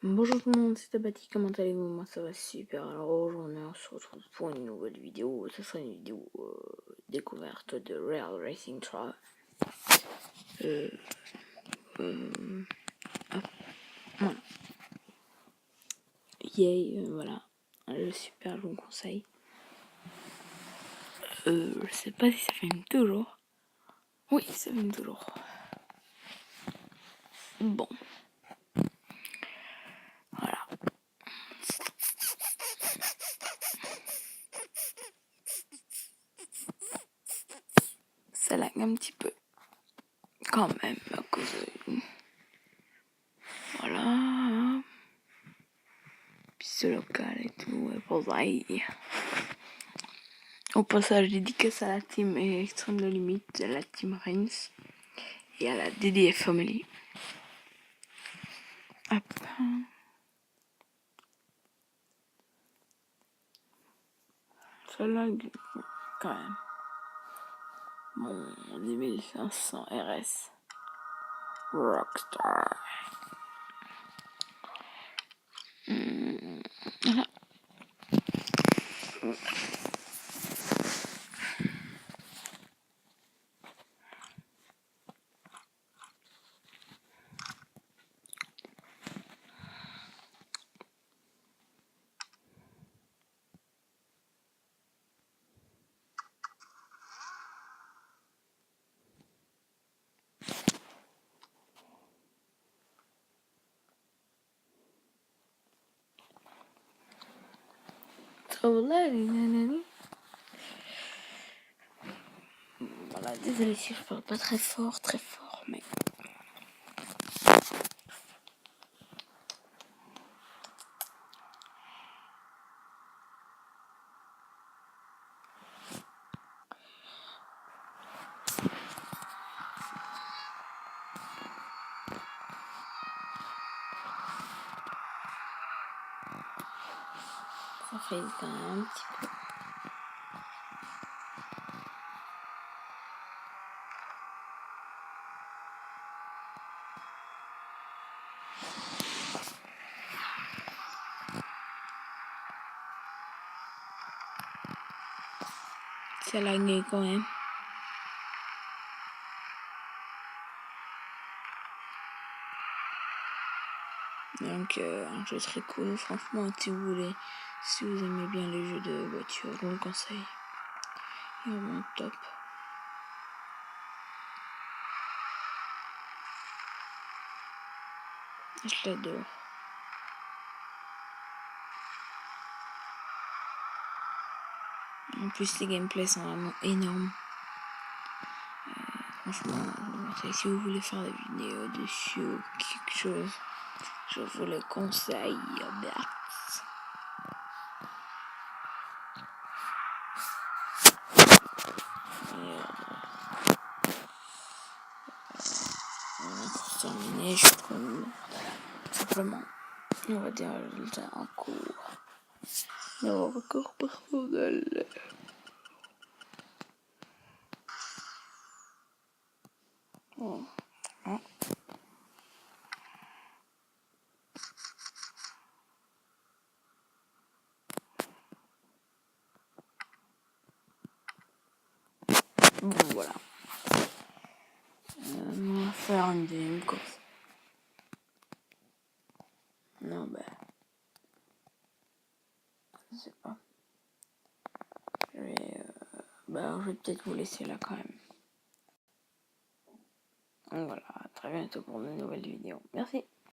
Bonjour tout le monde, c'est Tabati, comment allez-vous? Moi ça va super. Alors aujourd'hui on se retrouve pour une nouvelle vidéo. Ce sera une vidéo découverte de Real Racing 3. Voilà. Yay, voilà. Super, je vous conseille. Je sais pas si ça filme toujours. Oui, ça filme toujours. Bon. Voilà. Ça lag un petit peu. Quand même, à cause de... Voilà. Piste locale et tout, et pour ça. Au passage, dédicace à la team Extrême de Limite, à la team Reigns et à la DDF Family. Hop. Ça lag quand même. Mon 2500 RS. Rockstar. Voilà. Voilà, désolé si je parle pas très fort, mais... Ça fait quand même un petit peu. Ça lagué quand même. Donc un jeu très cool, franchement, si vous aimez bien les jeux de voiture, je vous le conseille. Il est vraiment top. Je l'adore. En plus, les gameplays sont vraiment énormes. Franchement, je vous conseille, si vous voulez faire des vidéos dessus ou quelque chose, je vous le conseille. On a terminé, je trouve. Simplement, on va dire le résultat en cours. Non, record personnel. Oh. Oh. Bon, voilà. On va faire une deuxième course. Non, je sais pas. Je vais peut-être vous laisser là quand même. Donc voilà, à très bientôt pour de nouvelles vidéos. Merci.